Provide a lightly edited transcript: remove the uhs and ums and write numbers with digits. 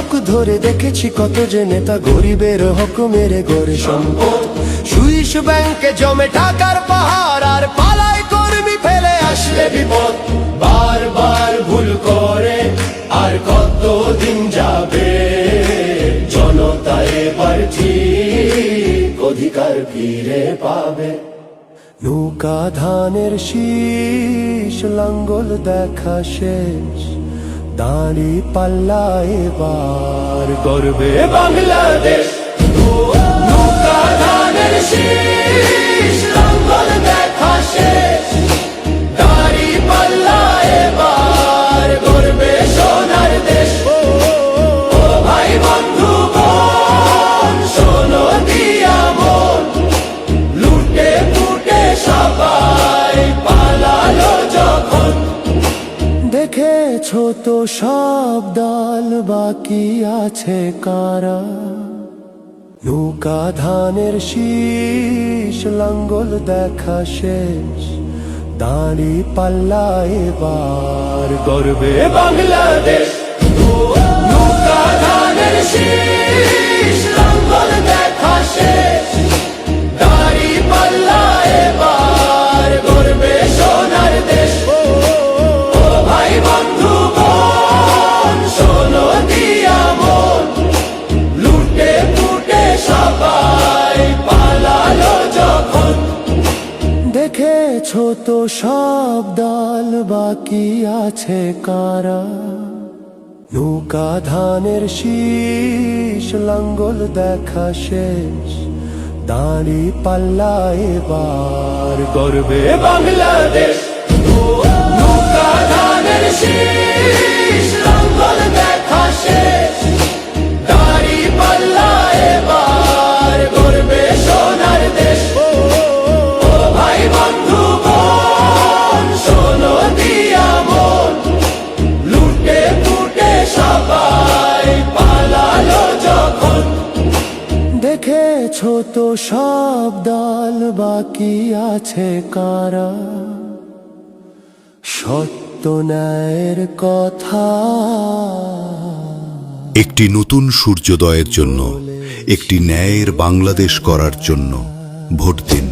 যুগ ধরে দেখেছি কত যে নেতা গরিবের হক মেরে গড়ে সম্পদ। সুইস ব্যাংকে জমে টাকার পাহাড়, আর পালায় কর্মী ফেলে আসলে বিপদ। বারবার ভুল করে আর কত দিন যাবে, জনতা এবার ঠিক অধিকার ফিরে পাবে। নৌকা ধানের শীষ, লাঙ্গল দেখা শেষ, দাঁড়ি পাল্লা এবার গর্বে বাংলাদেশ। নৌকা ধানের শীষ, লাঙ্গল দেখা শেষ, দাঁড়ি পাল্লা এবার গর্বে সোনার দেশ। ও ভাই বন্ধু বোন, শোনো দিয়া মন, লুটে পুটে সবাই পালালো যখন। দেখেছো তো সব দল, বাকি আছে কারা? নৌকা ধানের শীষ, লাঙ্গল দেখা শেষ, দাঁড়ি পাল্লা এবার গর্বে বাংলাদেশ। নৌকা ধানের শীষ, লাঙ্গল দেখা শেষ, দাঁড়ি পাল্লা এবার গর্বে সোনার দেশ। ও ভাই বন্ধু বোন, শোনো দিয়া মন, লুটে পুটে সবাই পালালো যখন। দেখেছো তো সব দল, বাকি আছে কারা? নৌকা ধানের শীষ, লাঙ্গল দেখা শেষ, দাঁড়ি পাল্লা এবার গর্বে বাংলাদেশ। নৌকা ধানের শীষ, লাঙ্গল দেখা শেষ, দাঁড়ি পাল্লা এবার গর্বে সোনার দেশ। ও ভাই বন্ধু বোন, শোনো দিয়া মন, লুটে পুটে সবাই পালালো যখন। দেখেছো তো সব দল, বাকি আছে কারা? সত্য ন্যায়ের কথা। একটি নতুন সূর্যোদয়ের জন্য, একটি ন্যায়ের বাংলাদেশ করার জন্য ভোট দিন।